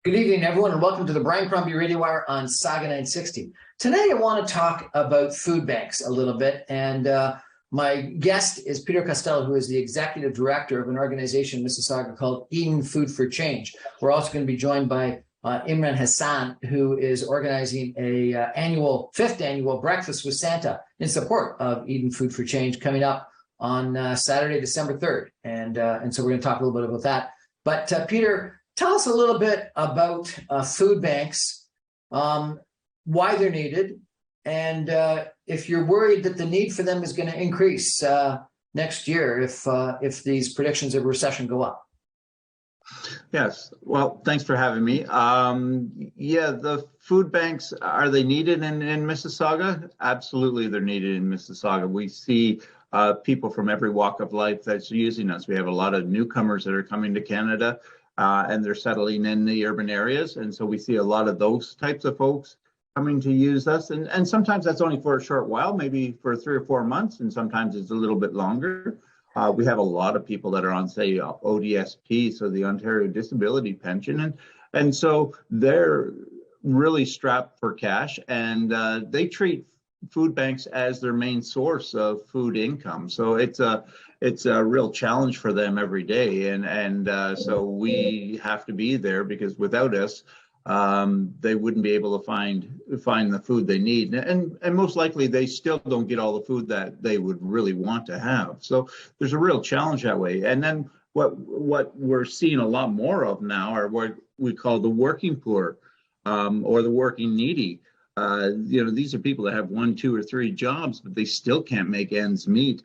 Good evening, everyone, and welcome to the Brian Crombie Radio Hour on Saga 960. Today, I want to talk about food banks a little bit, and my guest is Peter Costello, who is the executive director of an organization in Mississauga called Eden Food for Change. We're also going to be joined by Imran Hassan, who is organizing a fifth annual Breakfast with Santa in support of Eden Food for Change coming up on Saturday, December 3rd. And so we're going to talk a little bit about that. But Peter, tell us a little bit about food banks, why they're needed, and if you're worried that the need for them is going to increase next year if these predictions of recession go up. Yes. Well, thanks for having me. Yeah, the food banks, are they needed in Mississauga? Absolutely, they're needed in Mississauga. We see people from every walk of life that's using us. We have a lot of newcomers that are coming to Canada. And they're settling in the urban areas. And so we see a lot of those types of folks coming to use us. And sometimes that's only for a short while, maybe for 3 or 4 months, and sometimes it's a little bit longer. We have a lot of people that are on, say, ODSP, so the Ontario Disability Pension. And so they're really strapped for cash, and they treat food banks as their main source of food income. So it's a real challenge for them every day, and so we have to be there, because without us, they wouldn't be able to find the food they need, and most likely they still don't get all the food that they would really want to have. So there's a real challenge that way. And then what we're seeing a lot more of now are what we call the working poor, or the working needy. These are people that have 1, 2, or 3 jobs, but they still can't make ends meet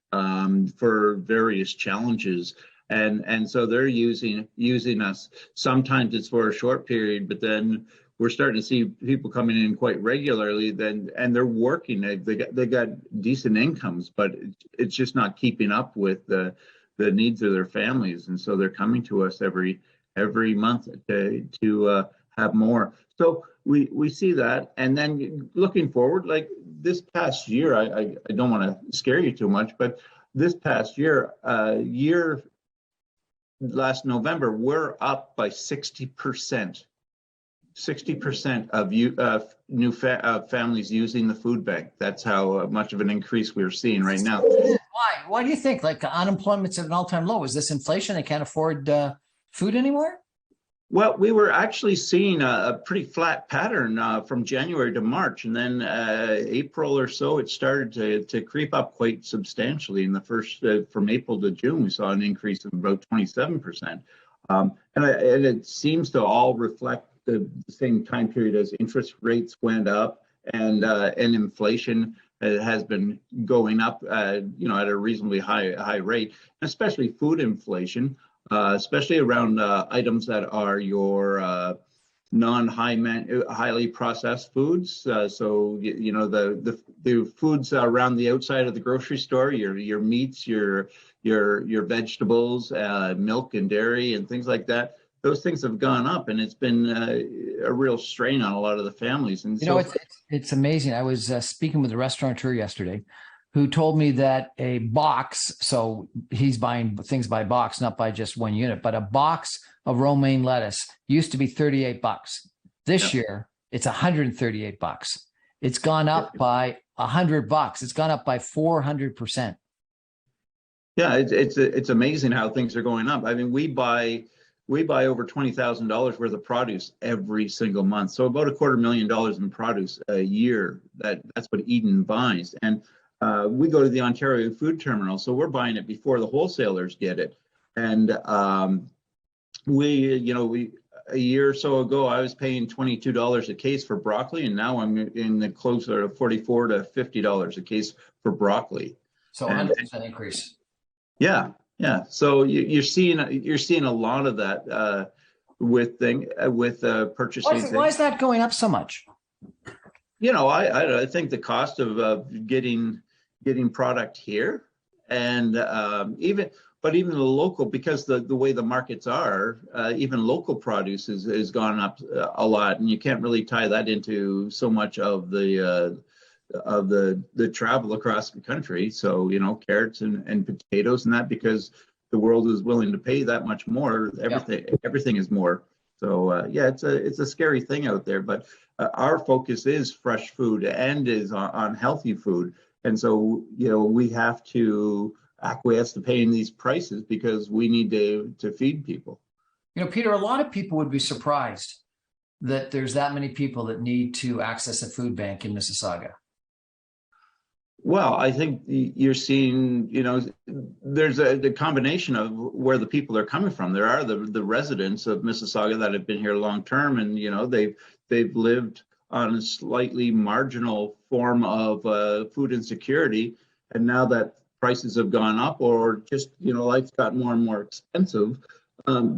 for various challenges. And so they're using us. Sometimes it's for a short period, but then we're starting to see people coming in quite regularly. And they're working. They got decent incomes, but it's just not keeping up with the needs of their families. And so they're coming to us every month to have more. So we see that. And then looking forward, like this past year, I don't want to scare you too much, but this past year, last November, we're up by 60%. 60% of new families using the food bank. That's how much of an increase we're seeing right now. Why? Why do you think? Like, unemployment's at an all-time low. Is this inflation? They can't afford food anymore? Well, we were actually seeing a pretty flat pattern from January to March, and then April or so, it started to creep up quite substantially. In the first, from April to June, we saw an increase of about 27%. And it seems to all reflect the same time period as interest rates went up, and inflation has been going up, at a reasonably high rate, especially food inflation. Especially around items that are your highly processed foods. So the foods around the outside of the grocery store, your meats, your vegetables, milk and dairy and things like that. Those things have gone up, and it's been a real strain on a lot of the families. And it's amazing. I was speaking with a restaurateur yesterday, who told me that a box, so he's buying things by box, not by just one unit, but a box of romaine lettuce used to be $38. This year, it's $138. It's gone up by $100. It's gone up by 400%. Yeah, it's amazing how things are going up. I mean, we buy over $20,000 worth of produce every single month. So about $250,000 in produce a year. That's what Eden buys. And we go to the Ontario Food Terminal, so we're buying it before the wholesalers get it. And a year or so ago, I was paying $22 a case for broccoli, and now I'm in the closer to $44 to $50 a case for broccoli. So 100% increase. Yeah. So you're seeing a lot of that with purchasing. Why is that going up so much? I think the cost of getting product here, and even the local, because the way the markets are, even local produce has gone up a lot, and you can't really tie that into so much of the travel across the country. So carrots and potatoes and that, because the world is willing to pay that much more. Everything is more. So yeah, it's a scary thing out there, but our focus is fresh food and is on healthy food. And so, we have to acquiesce to paying these prices because we need to feed people. Peter, a lot of people would be surprised that there's that many people that need to access a food bank in Mississauga. Well, I think you're seeing, there's the combination of where the people are coming from. There are the residents of Mississauga that have been here long term, and they've lived on a slightly marginal form of food insecurity, and now that prices have gone up, or just life's got more and more expensive,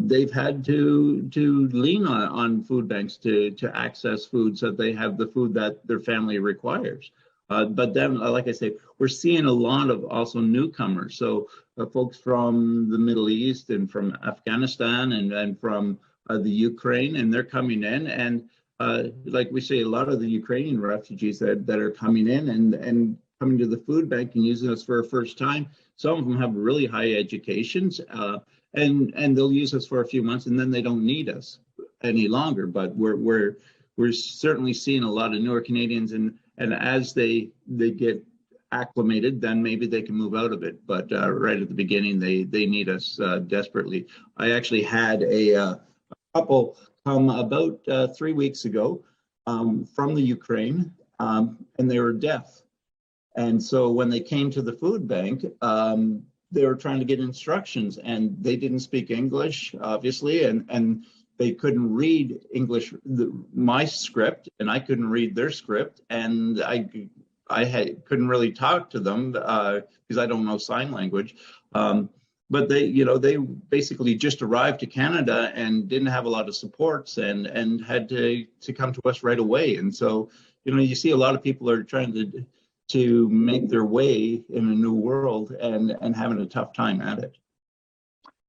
they've had to lean on food banks to access food so that they have the food that their family requires. But then, like I say, we're seeing a lot of also newcomers. So folks from the Middle East and from Afghanistan and from the Ukraine, and they're coming in. And like we say, a lot of the Ukrainian refugees that are coming in and coming to the food bank and using us for a first time. Some of them have really high educations, and they'll use us for a few months, and then they don't need us any longer. But we're certainly seeing a lot of newer Canadians, and as they get acclimated, then maybe they can move out of it. But right at the beginning, they need us desperately. I actually had a couple come about 3 weeks ago from the Ukraine, and they were deaf. And so when they came to the food bank, they were trying to get instructions, and they didn't speak English, obviously, and they couldn't read English, my script, and I couldn't read their script, and I couldn't really talk to them because I don't know sign language. But they basically just arrived to Canada and didn't have a lot of supports, and had to come to us right away. And so, you see a lot of people are trying to make their way in a new world and having a tough time at it.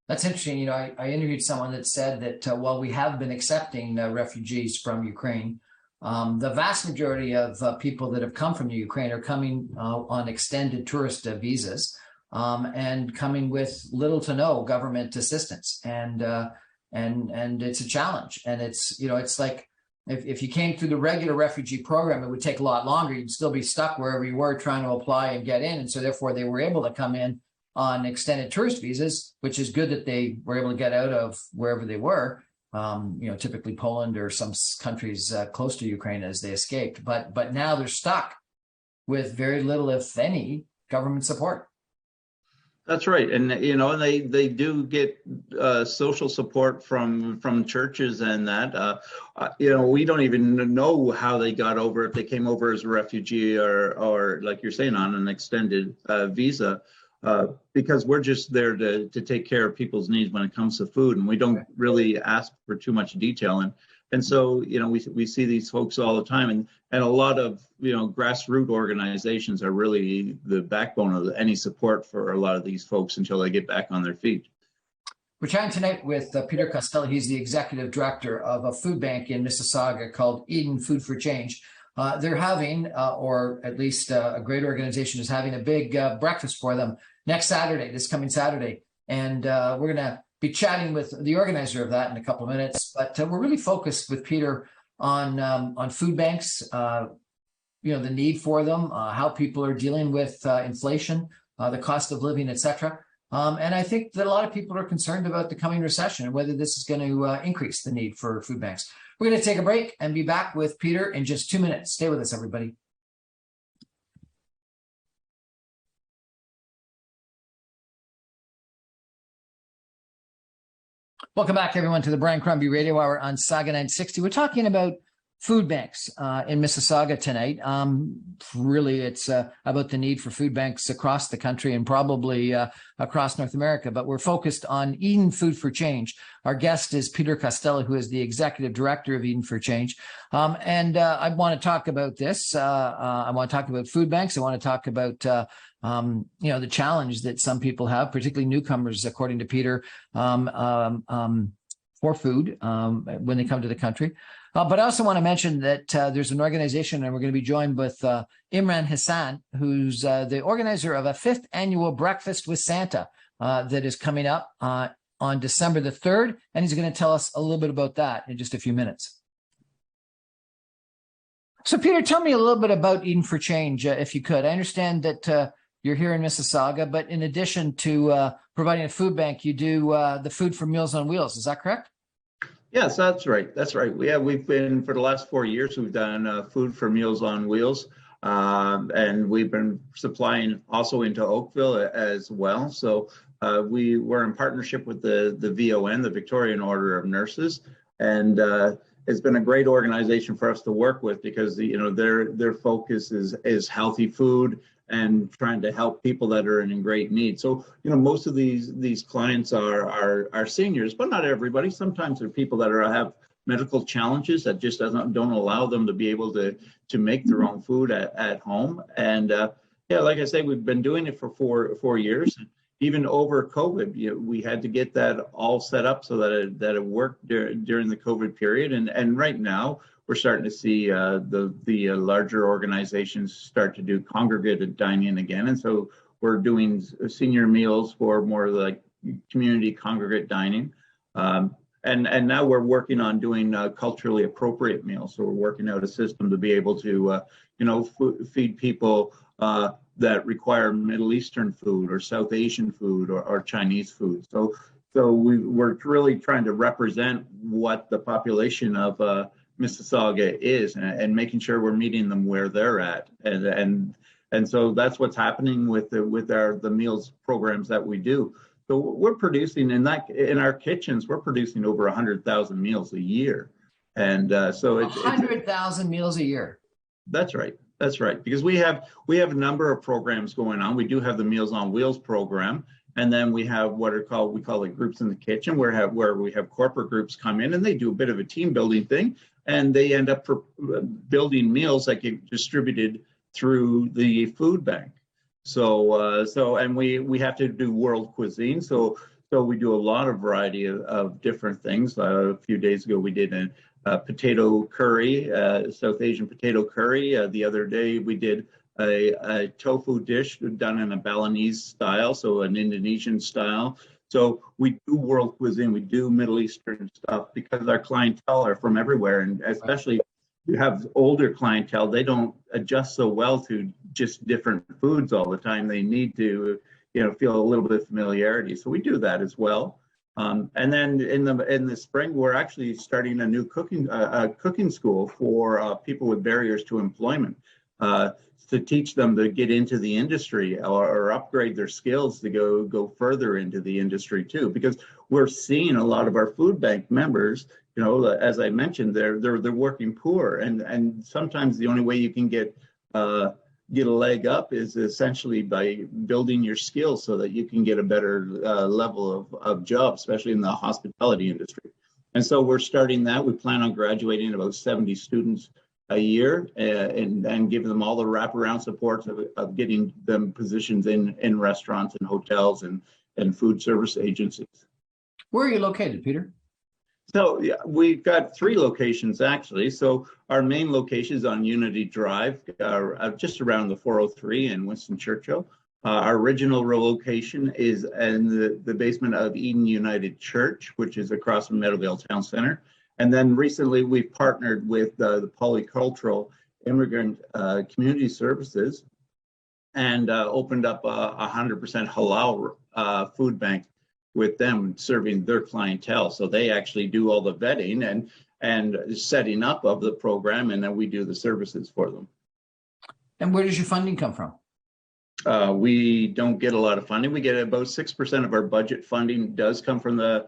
That's interesting. I interviewed someone that said that while we have been accepting refugees from Ukraine, the vast majority of people that have come from Ukraine are coming on extended tourist visas and coming with little to no government assistance. And it's a challenge. And it's like if you came through the regular refugee program, it would take a lot longer. You'd still be stuck wherever you were trying to apply and get in. And so therefore they were able to come in on extended tourist visas, which is good that they were able to get out of wherever they were, typically Poland or some countries close to Ukraine as they escaped. But now they're stuck with very little, if any, government support. That's right, and they do get social support from churches and that. We don't even know how they got over, if they came over as a refugee or like you're saying, on an extended visa. Because we're just there to take care of people's needs when it comes to food, and we don't really ask for too much detail. And so, we see these folks all the time, and a lot of, grassroots organizations are really the backbone of any support for a lot of these folks until they get back on their feet. We're chatting tonight with Peter Costello. He's the executive director of a food bank in Mississauga called Eden Food for Change. They're having, or at least a great organization is having a big breakfast for them next Saturday, this coming Saturday. And we're going to be chatting with the organizer of that in a couple of minutes. But we're really focused with Peter on food banks, the need for them, how people are dealing with inflation, the cost of living, et cetera. And I think that a lot of people are concerned about the coming recession and whether this is going to increase the need for food banks. We're going to take a break and be back with Peter in just 2 minutes. Stay with us, everybody. Welcome back, everyone, to the Brian Crombie Radio Hour on Saga 960. We're talking about food banks in Mississauga tonight. Really, it's about the need for food banks across the country and probably across North America, but we're focused on Eden Food for Change. Our guest is Peter Costello, who is the executive director of Eden for Change. And I want to talk about this. I want to talk about food banks. I want to talk about the challenge that some people have, particularly newcomers, according to Peter, for food when they come to the country. But I also want to mention that there's an organization, and we're going to be joined with Imran Hassan, who's the organizer of a 5th annual Breakfast with Santa that is coming up on December the 3rd, and he's going to tell us a little bit about that in just a few minutes. So, Peter, tell me a little bit about Eden for Change, if you could. I understand that you're here in Mississauga, but in addition to providing a food bank, you do the Food for Meals on Wheels. Is that correct? Yes, that's right. That's right. Yeah, we've been, for the last 4 years, we've done Food for Meals on Wheels. And we've been supplying also into Oakville as well. So we were in partnership with the VON, the Victorian Order of Nurses, and it's been a great organization for us to work with because their focus is healthy food and trying to help people that are in great need. So most of these clients are seniors, but not everybody. Sometimes they're people that have medical challenges that just don't allow them to be able to make their own food at home. And like I say, we've been doing it for four years. Even over COVID, we had to get that all set up so that it worked during the COVID period. And right now, we're starting to see the larger organizations start to do congregated dining again. And so we're doing senior meals for more like community congregate dining. And now we're working on doing culturally appropriate meals. So we're working out a system to be able to, feed people that require Middle Eastern food or South Asian food or Chinese food. So we're really trying to represent what the population of Mississauga is and making sure we're meeting them where they're at. And so that's what's happening with the meals programs that we do. So we're producing in our kitchens, we're producing over 100,000 meals a year. And so it's 100,000 meals a year. That's right. That's right. Because we have a number of programs going on. We do have the Meals on Wheels program. And then we have we call it groups in the kitchen, where we have corporate groups come in and they do a bit of a team building thing. And they end up building meals that get distributed through the food bank. And we have to do world cuisine. So we do a lot of variety of different things. A few days ago, we did a potato curry, South Asian potato curry. The other day, we did a tofu dish done in a Balinese style, so an Indonesian style. So we do world cuisine, we do Middle Eastern stuff because our clientele are from everywhere, and especially you have older clientele, they don't adjust so well to just different foods all the time. They need to, feel a little bit of familiarity. So we do that as well. And then in the spring, we're actually starting a new cooking school for people with barriers to employment to teach them to get into the industry or upgrade their skills to go further into the industry too. Because we're seeing a lot of our food bank members, as I mentioned, they're working poor, and sometimes the only way you can get a leg up is essentially by building your skills so that you can get a better level of job, especially in the hospitality industry. And so we're starting that. We plan on graduating about 70 students a year and giving them all the wraparound supports of getting them positions in restaurants and hotels and food service agencies. Where are you located, Peter? So yeah, we've got 3 locations actually. So our main location is on Unity Drive, just around the 403 in Winston Churchill. Our original location is in the basement of Eden United Church, which is across from Meadowvale Town Center. And then recently we've partnered with the Polycultural Immigrant Community Services and opened up a 100% halal food bank with them, serving their clientele. So they actually do all the vetting and setting up of the program, and then we do the services for them. And where does your funding come from? We don't get a lot of funding. We get about 6% of our budget funding does come from the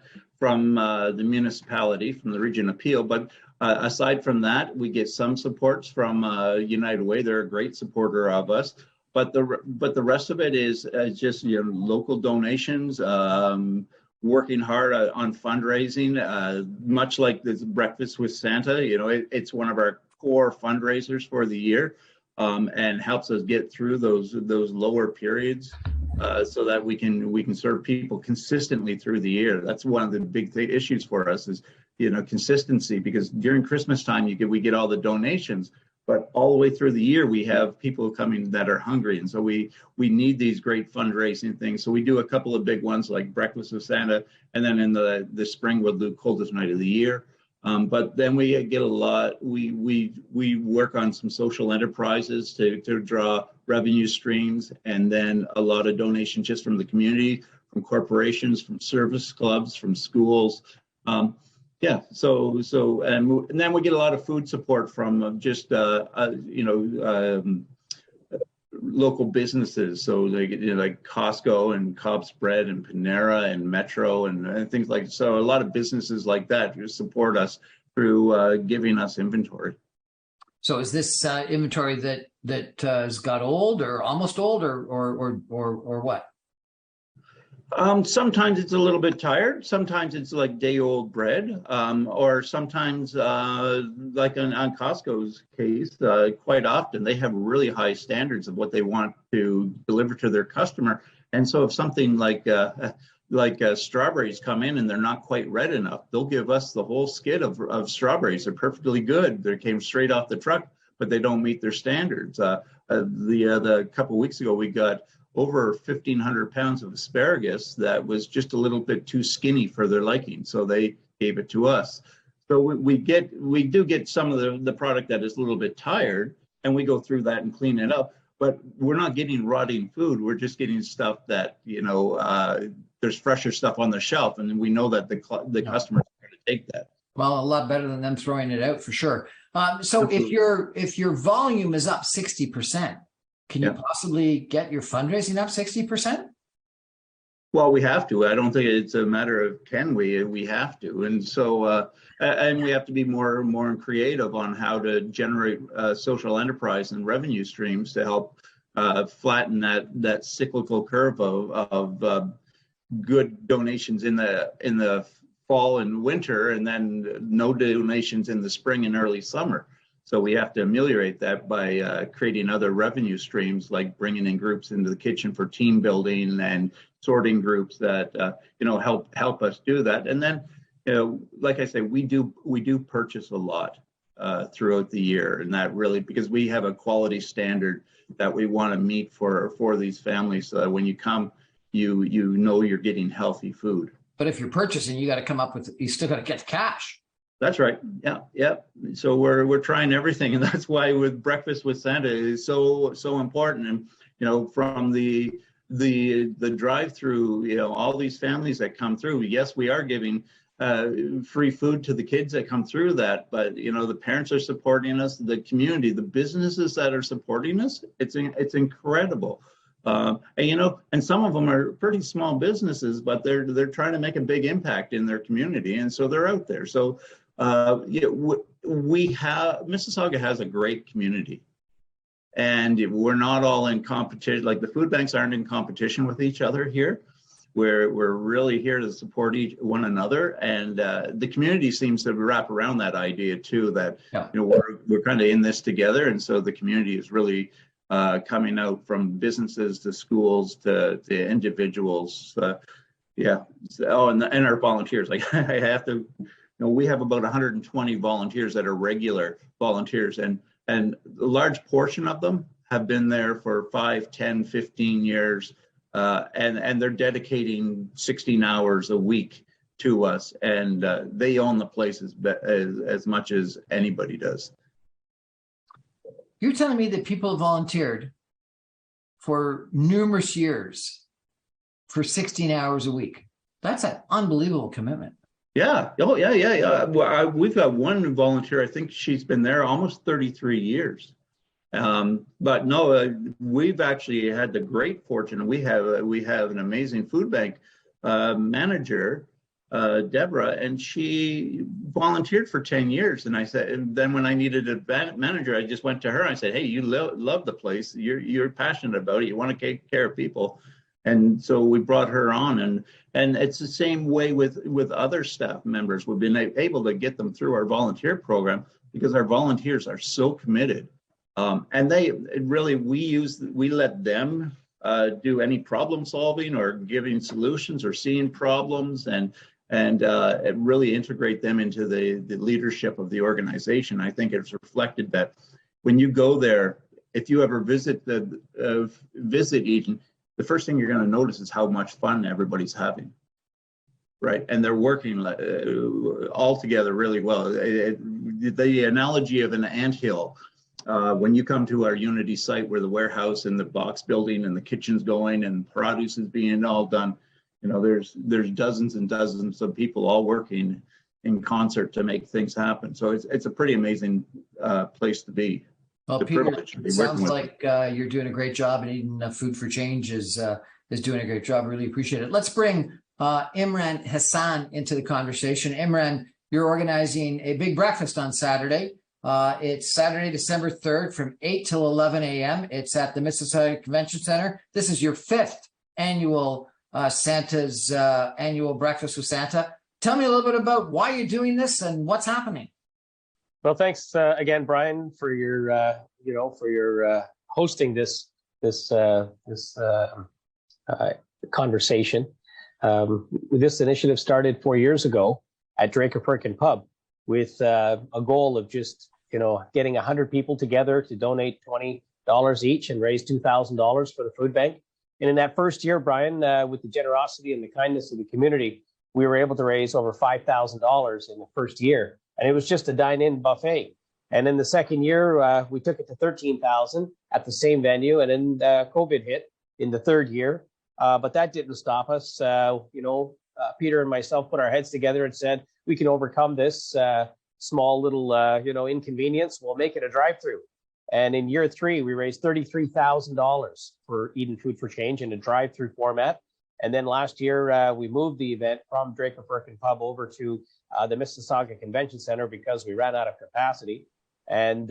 municipality, from the Region of Peel. But aside from that, we get some supports from United Way. They're a great supporter of us. But the rest of it is just local donations, working hard on fundraising. Much like this Breakfast with Santa, it's one of our core fundraisers for the year, and helps us get through those lower periods, so that we can serve people consistently through the year. That's one of the big issues for us is consistency, because during Christmas time we get all the donations. but all the way through the year, we have people coming that are hungry. And so we need these great fundraising things. So we do a couple of big ones like Breakfast with Santa, and then in the spring, we'll do Coldest Night of the Year. But then we get a lot, we work on some social enterprises to draw revenue streams, and then a lot of donations just from the community, from corporations, from service clubs, from schools. Yeah, so and then we get a lot of food support from just local businesses. So like Costco and Cobb's Bread and Panera and Metro and things like so. A lot of businesses like that who support us through giving us inventory. So is this inventory that has got old or almost old or what? Sometimes it's a little bit tired. Sometimes it's like day-old bread, or sometimes, like on Costco's case, quite often they have really high standards of what they want to deliver to their customer. And so, if something like strawberries come in and they're not quite red enough, they'll give us the whole skid of strawberries. They're perfectly good. They came straight off the truck, but they don't meet their standards. The couple of weeks ago, we got over 1,500 pounds of asparagus that was just a little bit too skinny for their liking, so they gave it to us. So we do get some of the product that is a little bit tired, and we go through that and clean it up. But we're not getting rotting food. We're just getting stuff that there's fresher stuff on the shelf, and we know that the customers are going to take that. Well, a lot better than them throwing it out for sure. So if your volume is up 60%. Can you possibly get your fundraising up 60%? Well, we have to. I don't think it's a matter of can we. We have to, and so and we have to be more creative on how to generate social enterprise and revenue streams to help flatten that cyclical curve of good donations in the fall and winter, and then no donations in the spring and early summer. So we have to ameliorate that by creating other revenue streams, like bringing in groups into the kitchen for team building and sorting groups that help us do that. And then, like I say, we do purchase a lot throughout the year, and that really because we have a quality standard that we want to meet for these families, so that when you come, you know you're getting healthy food. But if you're purchasing, you still got to get the cash. That's right. Yeah. So we're trying everything, and that's why with Breakfast with Santa is so important. And from the drive-through, all these families that come through. Yes, we are giving free food to the kids that come through that, but the parents are supporting us, the community, the businesses that are supporting us. It's incredible. And some of them are pretty small businesses, but they're trying to make a big impact in their community, and so they're out there. So. Mississauga has a great community, and we're not all in competition. Like the food banks aren't in competition with each other here. We're really here to support one another, and the community seems to wrap around that idea too. That we're kind of in this together, and so the community is really coming out from businesses to schools to individuals. And our volunteers. Like I have to. We have about 120 volunteers that are regular volunteers, and a large portion of them have been there for 5, 10, 15 years, and they're dedicating 16 hours a week to us, and they own the place as much as anybody does. You're telling me that people have volunteered for numerous years for 16 hours a week. That's an unbelievable commitment. Yeah. Oh, yeah. Well, we've got one volunteer. I think she's been there almost 33 years. But no, we've actually had the great fortune. We have an amazing food bank manager, Deborah, and she volunteered for 10 years. And I said, and then when I needed a manager, I just went to her. I said, hey, you love the place. You're passionate about it. You want to take care of people. And so we brought her on, and it's the same way with other staff members. We've been able to get them through our volunteer program because our volunteers are so committed. And we let them do any problem solving or giving solutions or seeing problems and really integrate them into the leadership of the organization. I think it's reflected that, when you go there, if you ever visit Eden, the first thing you're going to notice is how much fun everybody's having, right? And they're working all together really well. The analogy of an anthill, when you come to our Unity site where the warehouse and the box building and the kitchen's going and produce is being all done, you know, there's dozens and dozens of people all working in concert to make things happen. So it's a pretty amazing place to be. Well, Peter, it sounds like you're doing a great job, and Eden Food for Change is doing a great job. Really appreciate it. Let's bring Imran Hassan into the conversation. Imran, you're organizing a big breakfast on Saturday. It's Saturday, December 3rd from 8 till 11 a.m. It's at the Mississauga Convention Center. This is your 5th annual Santa's annual breakfast with Santa. Tell me a little bit about why you're doing this and what's happening. Well, thanks again, Brian, for your hosting this conversation. This initiative started 4 years ago at Drake Perkin Pub with a goal of just getting 100 people together to donate $20 each and raise $2,000 for the food bank. And in that first year, Brian, with the generosity and the kindness of the community, we were able to raise over $5,000 in the first year. And it was just a dine-in buffet. And in the second year, we took it to $13,000 at the same venue. And then COVID hit in the third year. But that didn't stop us. Peter and myself put our heads together and said, we can overcome this small little, inconvenience. We'll make it a drive-through. And in year 3, we raised $33,000 for Eden Food for Change in a drive-through format. And then last year, we moved the event from Drake Perkin Pub over to the Mississauga Convention Center because we ran out of capacity. And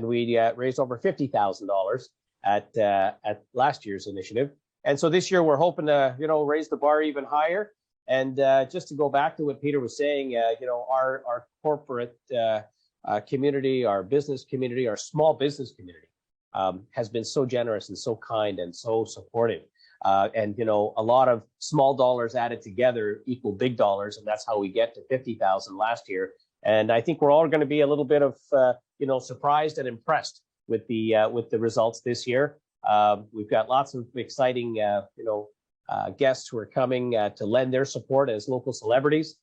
we raised over $50,000 at last year's initiative. And so this year, we're hoping to, raise the bar even higher. And just to go back to what Peter was saying, our corporate community, our business community, our small business community has been so generous and so kind and so supportive. And a lot of small dollars added together equal big dollars, and that's how we get to 50,000 last year. And I think we're all going to be a little bit of surprised and impressed with the results this year. We've got lots of exciting guests who are coming to lend their support as local celebrities,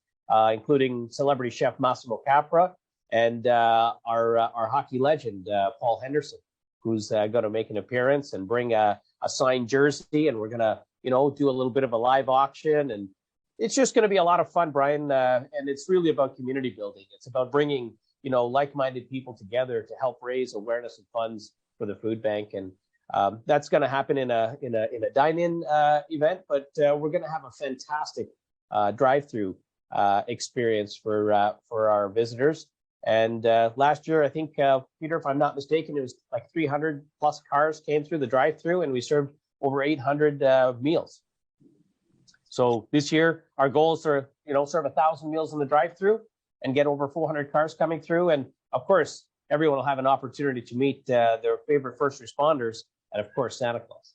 including celebrity chef Massimo Capra and our hockey legend Paul Henderson, who's going to make an appearance and bring a signed jersey, and we're going to, do a little bit of a live auction, and it's just going to be a lot of fun, Brian. And it's really about community building. It's about bringing, like-minded people together to help raise awareness and funds for the food bank, and that's going to happen in a dine-in event. But we're going to have a fantastic drive-through experience for our visitors. And last year, I think, Peter, if I'm not mistaken, it was like 300 plus cars came through the drive-through, and we served over 800 meals. So this year, our goal is to, serve 1,000 meals in the drive-through and get over 400 cars coming through. And of course, everyone will have an opportunity to meet their favorite first responders and, of course, Santa Claus.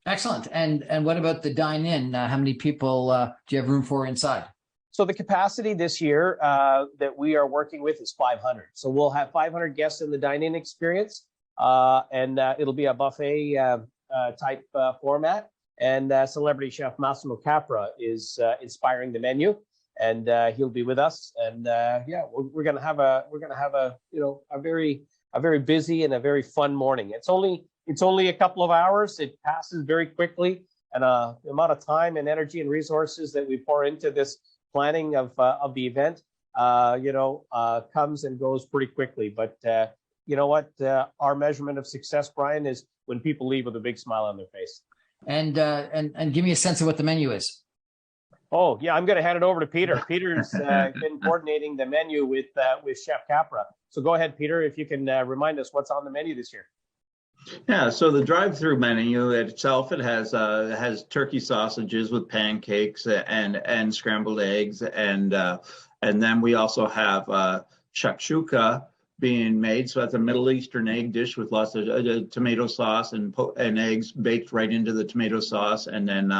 Excellent. And what about the dine-in? How many people do you have room for inside? So the capacity this year that we are working with is 500. So we'll have 500 guests in the dine-in experience, and it'll be a buffet type format. And celebrity chef Massimo Capra is inspiring the menu, and he'll be with us. And we're gonna have a very busy and a very fun morning. It's only a couple of hours. It passes very quickly, and the amount of time and energy and resources that we pour into this planning of the event, comes and goes pretty quickly. But you know what? Our measurement of success, Brian, is when people leave with a big smile on their face. And give me a sense of what the menu is. Oh yeah, I'm going to hand it over to Peter. Peter's been coordinating the menu with Chef Capra. So go ahead, Peter, if you can remind us what's on the menu this year. Yeah, so the drive-through menu itself, it has turkey sausages with pancakes and scrambled eggs, and then we also have shakshuka being made. So that's a Middle Eastern egg dish with lots of tomato sauce and eggs baked right into the tomato sauce. And then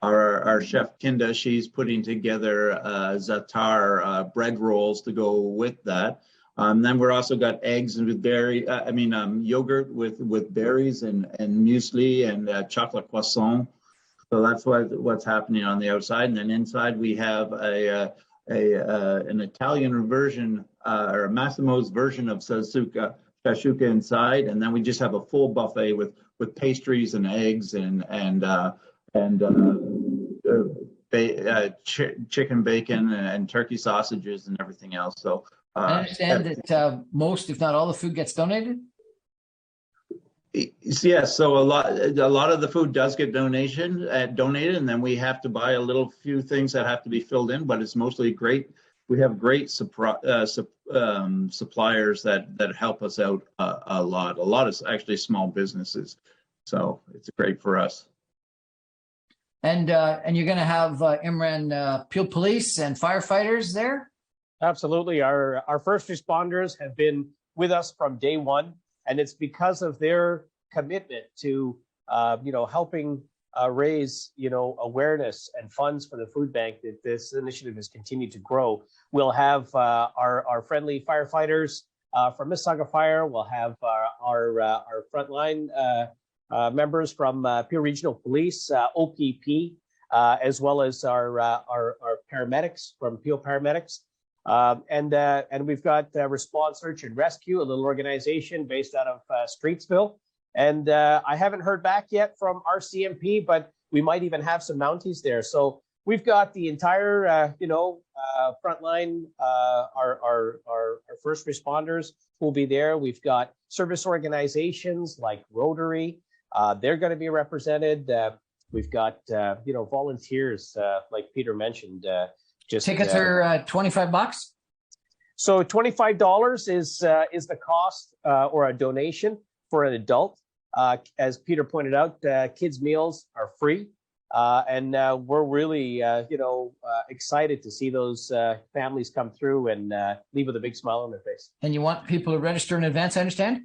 our chef Kinda, she's putting together za'atar bread rolls to go with that. Then we're also got eggs with yogurt with berries and muesli and chocolate croissant. So that's what's happening on the outside, and then inside we have an Italian version or a Massimo's version of shashuka inside, and then we just have a full buffet with pastries and eggs and chicken bacon and turkey sausages and everything else. So I understand that most, if not all, the food gets donated. Yes, so a lot of the food does get donated, and then we have to buy a few things that have to be filled in, but it's mostly great. We have great suppliers that help us out a lot. A lot is actually small businesses, so it's great for us. And you're going to have Imran Peel Police and firefighters there? Absolutely. Our first responders have been with us from day one, and it's because of their commitment to helping raise awareness and funds for the food bank that this initiative has continued to grow. We'll have our friendly firefighters from Mississauga Fire. We'll have our frontline members from Peel Regional Police, OPP, as well as our paramedics from Peel Paramedics. And we've got Response Search and Rescue, a little organization based out of Streetsville. And I haven't heard back yet from RCMP, but we might even have some Mounties there. So we've got the entire, frontline, our first responders will be there. We've got service organizations like Rotary. They're going to be represented. We've got, volunteers, like Peter mentioned. Tickets are $25. So $25 is the cost or a donation for an adult. As Peter pointed out, kids' meals are free. And we're really, excited to see those families come through and leave with a big smile on their face. And you want people to register in advance, I understand?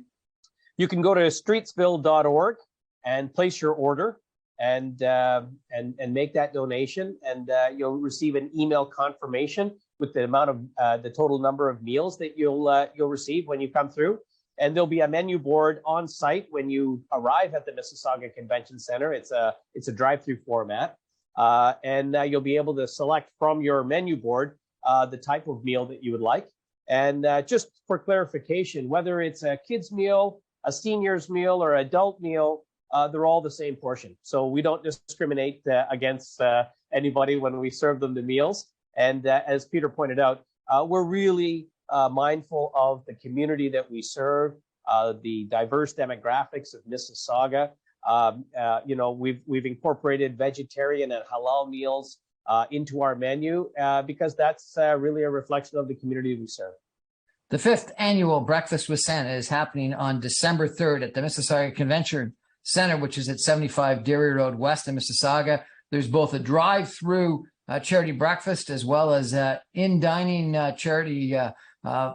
You can go to streetsville.org and place your order and make that donation, and you'll receive an email confirmation with the amount of the total number of meals that you'll receive when you come through. And there'll be a menu board on site when you arrive at the Mississauga Convention Center. It's a drive-through format, and you'll be able to select from your menu board the type of meal that you would like. And just for clarification, whether it's a kid's meal, a senior's meal, or adult meal, they're all the same portion. So we don't discriminate against anybody when we serve them the meals. And as Peter pointed out, we're really mindful of the community that we serve, the diverse demographics of Mississauga. We've incorporated vegetarian and halal meals into our menu because that's really a reflection of the community we serve. The 5th annual Breakfast with Santa is happening on December 3rd at the Mississauga Convention Center, which is at 75 Derry Road West in Mississauga. There's both a drive-through charity breakfast as well as in-dining charity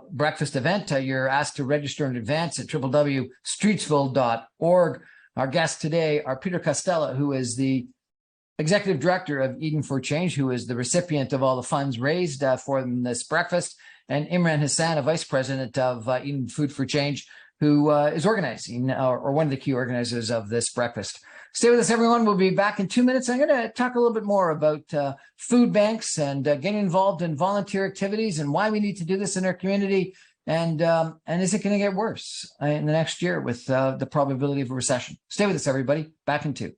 breakfast event. You're asked to register in advance at www.streetsville.org. Our guests today are Peter Costello, who is the Executive Director of Eden for Change, who is the recipient of all the funds raised for this breakfast, and Imran Hassan, a Vice President of Eden Food for Change, who is organizing or one of the key organizers of this breakfast. Stay with us, everyone. We'll be back in 2 minutes. I'm going to talk a little bit more about food banks and getting involved in volunteer activities and why we need to do this in our community. And is it going to get worse in the next year with the probability of a recession? Stay with us, everybody. Back in 2.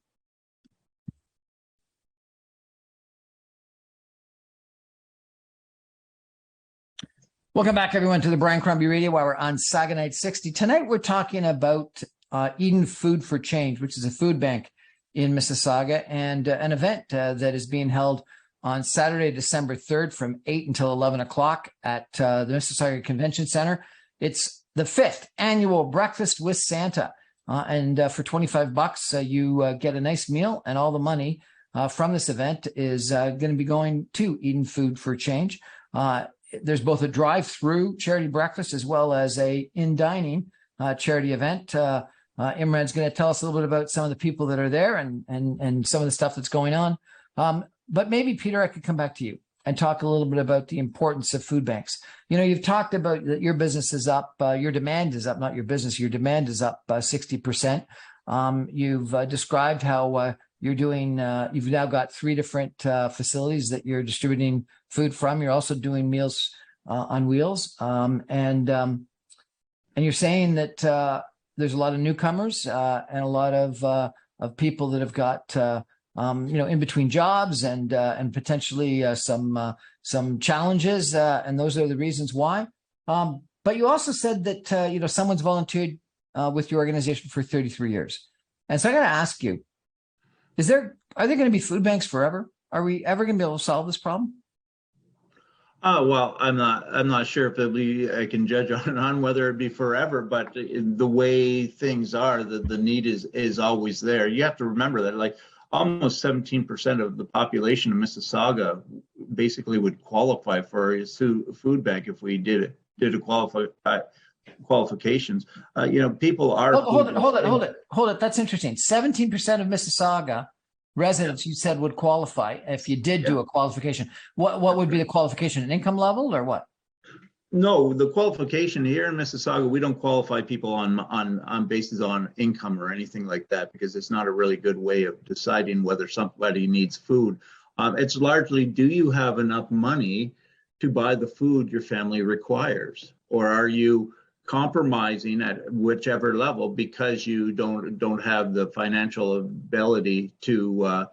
Welcome back, everyone, to the Brian Crombie Radio Hour on Saga Night 60. Tonight, we're talking about Eden Food for Change, which is a food bank in Mississauga, and an event that is being held on Saturday, December 3rd from 8 until 11 o'clock at the Mississauga Convention Center. It's the 5th annual Breakfast with Santa. And for $25, you get a nice meal, and all the money from this event is going to be going to Eden Food for Change. There's both a drive-through charity breakfast as well as a in-dining charity event. Imran's going to tell us a little bit about some of the people that are there and some of the stuff that's going on. But maybe, Peter, I could come back to you. and talk a little bit about the importance of food banks. You've talked about that your business is up, your demand is up, not your business, your demand is up 60%. You've described how you're doing, you've now got 3 different facilities that you're distributing food from. You're also doing Meals on Wheels. And you're saying that there's a lot of newcomers and a lot of people that have got in between jobs and potentially some challenges, and those are the reasons why. But you also said that someone's volunteered with your organization for 33 years, and so I got to ask you: are there going to be food banks forever? Are we ever going to be able to solve this problem? Oh, well, I'm not sure if I can judge on whether it'd be forever, but the way things are, the need is always there. You have to remember that, like, almost 17% of the population of Mississauga basically would qualify for a food bank if we did qualifications. People are. Hold it. That's interesting. 17% of Mississauga residents, you said, would qualify if you did do a qualification. What would be the qualification? An income level or what? No, the qualification here in Mississauga, we don't qualify people on basis on income or anything like that, because it's not a really good way of deciding whether somebody needs food. It's largely, do you have enough money to buy the food your family requires, or are you compromising at whichever level because you don't have the financial ability to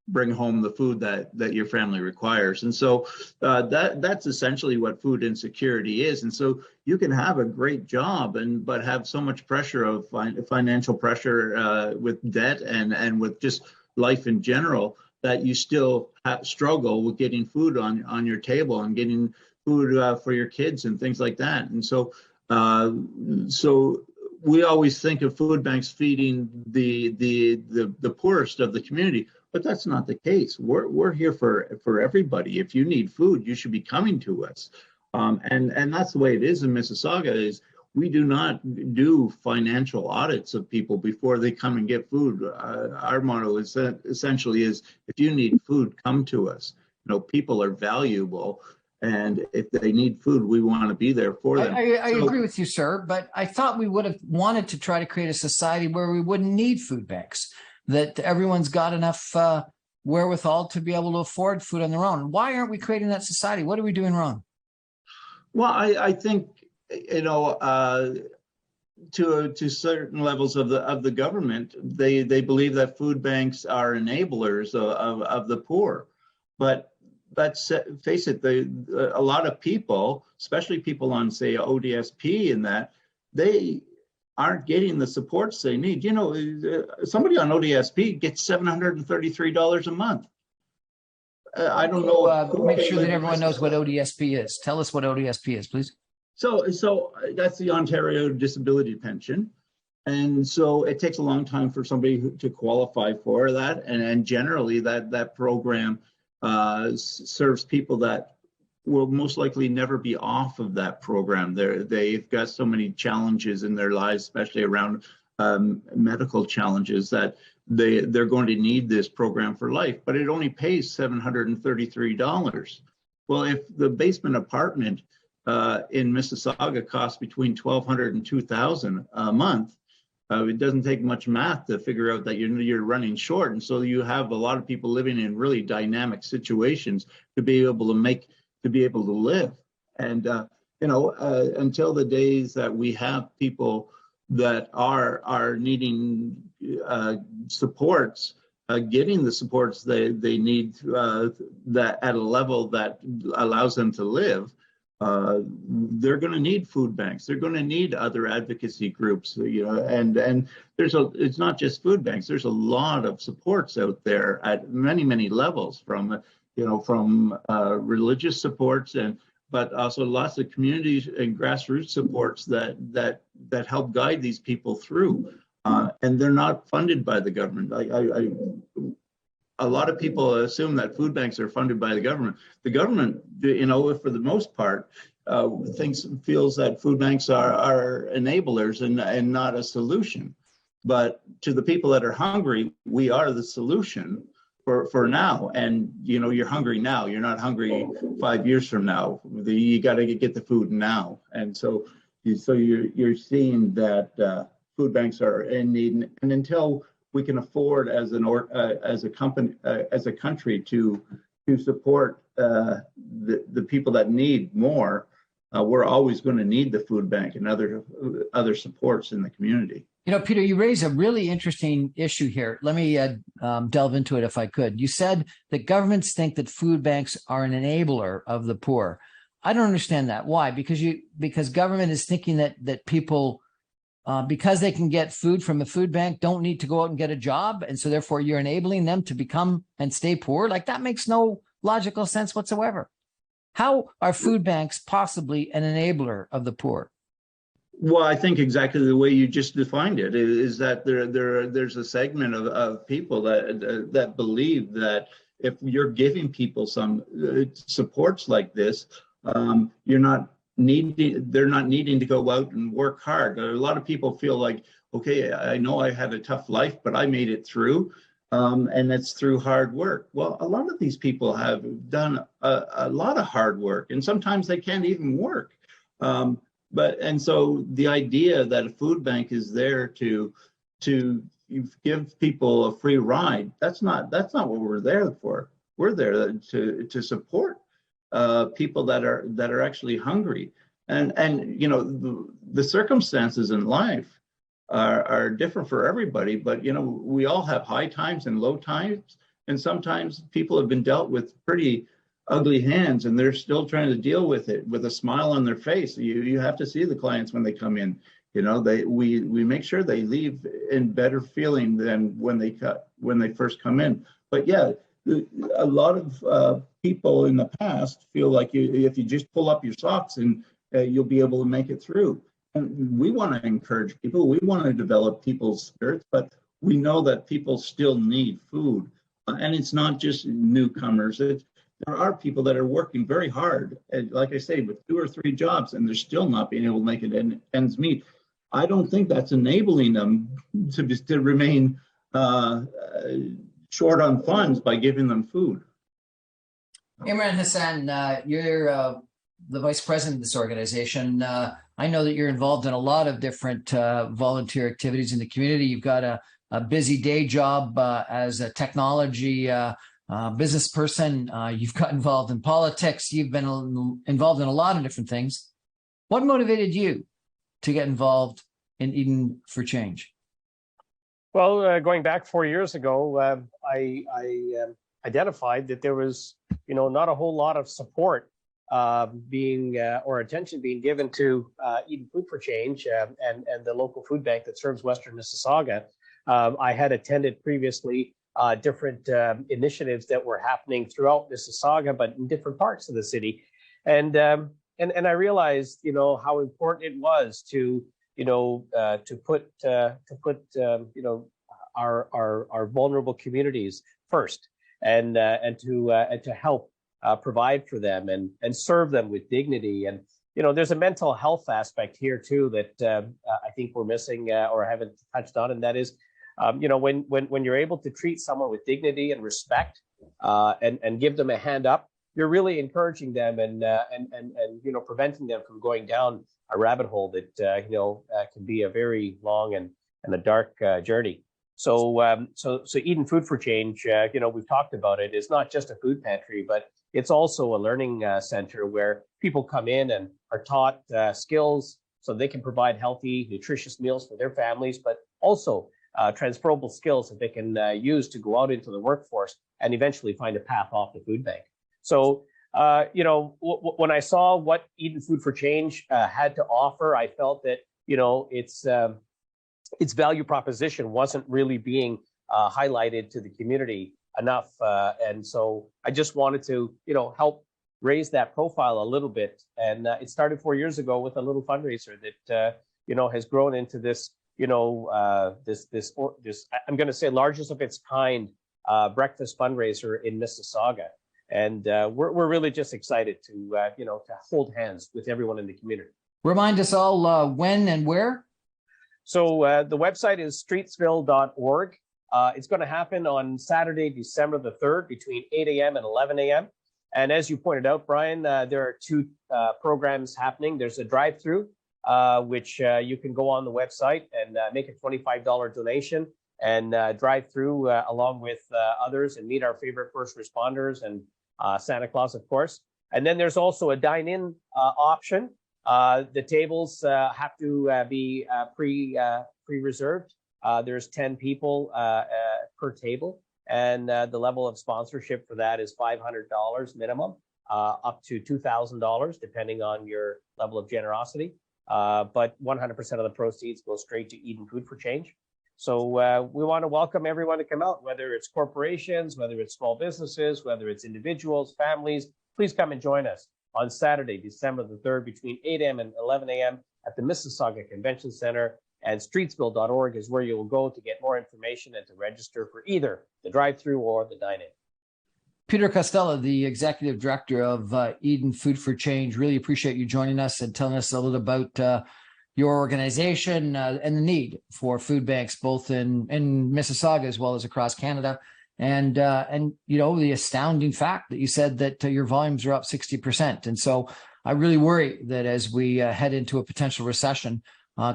bring home the food that your family requires. And so that's essentially what food insecurity is. And so you can have a great job but have so much pressure of financial pressure with debt and with just life in general that you still struggle with getting food on your table and getting food for your kids and things like that. And so we always think of food banks feeding the poorest of the community, but that's not the case. We're here for everybody. If you need food, you should be coming to us. And that's the way it is in Mississauga. Is we do not do financial audits of people before they come and get food. Our motto is essentially is, if you need food, come to us. People are valuable. And if they need food, we want to be there for them. I agree with you, sir, but I thought we would have wanted to try to create a society where we wouldn't need food banks, that everyone's got enough wherewithal to be able to afford food on their own. Why aren't we creating that society? What are we doing wrong? Well, I think, to certain levels of the government, they believe that food banks are enablers of the poor. But let's face it, a lot of people, especially people on, say, ODSP, and that, they aren't getting the supports they need. Somebody on ODSP gets $733 a month. I don't know. Make sure that everyone knows what ODSP is. Tell us what ODSP is, please. So that's the Ontario Disability Pension. And so it takes a long time for somebody to qualify for that. And generally that program serves people that will most likely never be off of that program. They've got so many challenges in their lives, especially around medical challenges, that they're going to need this program for life. But it only pays $733. Well, if the basement apartment in Mississauga costs between $1,200 and $2,000 a month, it doesn't take much math to figure out that you're running short. And so you have a lot of people living in really dynamic situations to be able to live. And until the days that we have people that are needing supports, getting the supports they need that at a level that allows them to live, they're going to need food banks. They're going to need other advocacy groups, and it's not just food banks. There's a lot of supports out there at many levels, from religious supports, but also lots of communities and grassroots supports that help guide these people through, and they're not funded by the government. A lot of people assume that food banks are funded by the government. The government, for the most part, feels that food banks are enablers and not a solution. But to the people that are hungry, we are the solution. for now. And you're hungry now. You're not hungry 5 years from now. You got to get the food now. And so you're seeing that food banks are in need. And until we can afford as a company, as a country to support the people that need more, we're always going to need the food bank and other supports in the community. Peter, you raise a really interesting issue here. Let me delve into it if I could. You said that governments think that food banks are an enabler of the poor. I don't understand that. Why? Because government is thinking that people, because they can get food from a food bank, don't need to go out and get a job, and so therefore you're enabling them to become and stay poor. Like, that makes no logical sense whatsoever. How are food banks possibly an enabler of the poor? Well, I think exactly the way you just defined it is that there's a segment of people that believe that if you're giving people some supports like this, they're not needing to go out and work hard. A lot of people feel like, okay, I know I had a tough life, but I made it through, and it's through hard work. Well, a lot of these people have done a lot of hard work, and sometimes they can't even work. And so the idea that a food bank is there to give people a free ride, that's not what we're there for. We're there to support people that are actually hungry. And the circumstances in life are different for everybody, but we all have high times and low times, and sometimes people have been dealt with pretty ugly hands and they're still trying to deal with it with a smile on their face. You have to see the clients when they come in. We make sure they leave in better feeling than when they first come in. But yeah, a lot of people in the past feel like if you just pull up your socks and you'll be able to make it through. And we want to encourage people. We want to develop people's spirits, but we know that people still need food. And it's not just newcomers. There are people that are working very hard, and like I say, with 2 or 3 jobs, and they're still not being able to make it ends meet. I don't think that's enabling them to remain short on funds by giving them food. Imran Hassan, you're the vice president of this organization. I know that you're involved in a lot of different volunteer activities in the community. You've got a busy day job as a technology business person. You've got involved in politics. You've been involved in a lot of different things. What motivated you to get involved in Eden for Change? Well, going back 4 years ago, I identified that there was, not a whole lot of support or attention being given to Eden Food for Change and the local food bank that serves Western Mississauga. I had attended previously different initiatives that were happening throughout Mississauga, but in different parts of the city, and I realized, how important it was to put our vulnerable communities first, and to help provide for them and serve them with dignity. And there's a mental health aspect here too that I think we're missing or haven't touched on, and that is, when you're able to treat someone with dignity and respect and give them a hand up, you're really encouraging them and preventing them from going down a rabbit hole that can be a very long and a dark journey. So Eden Food for Change, we've talked about it, is not just a food pantry, but it's also a learning center where people come in and are taught skills so they can provide healthy, nutritious meals for their families, but also transferable skills that they can use to go out into the workforce and eventually find a path off the food bank. So, when I saw what Eden Food for Change had to offer, I felt that, its value proposition wasn't really being highlighted to the community enough. And so I just wanted to, help raise that profile a little bit. And it started 4 years ago with a little fundraiser that, has grown into this, this I'm going to say largest of its kind breakfast fundraiser in Mississauga. And we're really just excited to, to hold hands with everyone in the community. Remind us all when and where. So the website is streetsville.org. It's going to happen on Saturday, December the 3rd, between 8 a.m. and 11 a.m. And as you pointed out, Brian, there are two programs happening. There's a drive-through, which you can go on the website and make a $25 donation and drive through along with others and meet our favorite first responders and Santa Claus, of course. And then there's also a dine-in option. The tables have to be pre-reserved. There's 10 people per table, and the level of sponsorship for that is $500 minimum, up to $2,000, depending on your level of generosity. But 100% of the proceeds go straight to Eden Food for Change. So we want to welcome everyone to come out, whether it's corporations, whether it's small businesses, whether it's individuals, families. Please come and join us on Saturday, December the 3rd, between 8 a.m. and 11 a.m. at the Mississauga Convention Center. And streetsville.org is where you will go to get more information and to register for either the drive-through or the dine-in. Peter Costello, the executive director of Eden Food for Change, really appreciate you joining us and telling us a little about your organization and the need for food banks, both in Mississauga as well as across Canada. And you know, the astounding fact that you said that your volumes are up 60%. And so I really worry that as we head into a potential recession,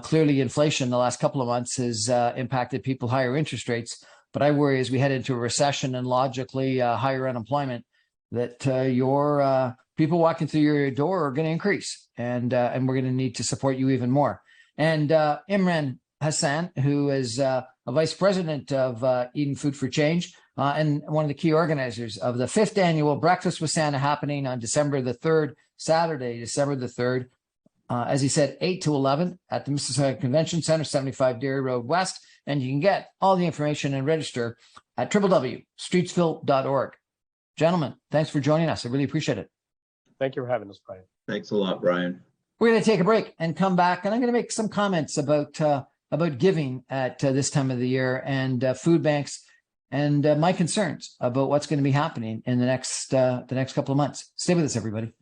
clearly inflation the last couple of months has impacted people, higher interest rates. But I worry as we head into a recession and logically higher unemployment, that your people walking through your door are going to increase, and we're going to need to support you even more. And Imran Hassan, who is a vice president of Eden Food for Change and one of the key organizers of the 5th annual Breakfast with Santa happening on December the 3rd, Saturday, December the 3rd, as he said, 8 to 11 at the Mississauga Convention Center, 75 Dairy Road West. And you can get all the information and register at www.streetsville.org. Gentlemen, thanks for joining us. I really appreciate it. Thank you for having us, Brian. Thanks a lot, Brian. We're going to take a break and come back, and I'm going to make some comments about giving at this time of the year and food banks and my concerns about what's going to be happening in the next couple of months. Stay with us, everybody.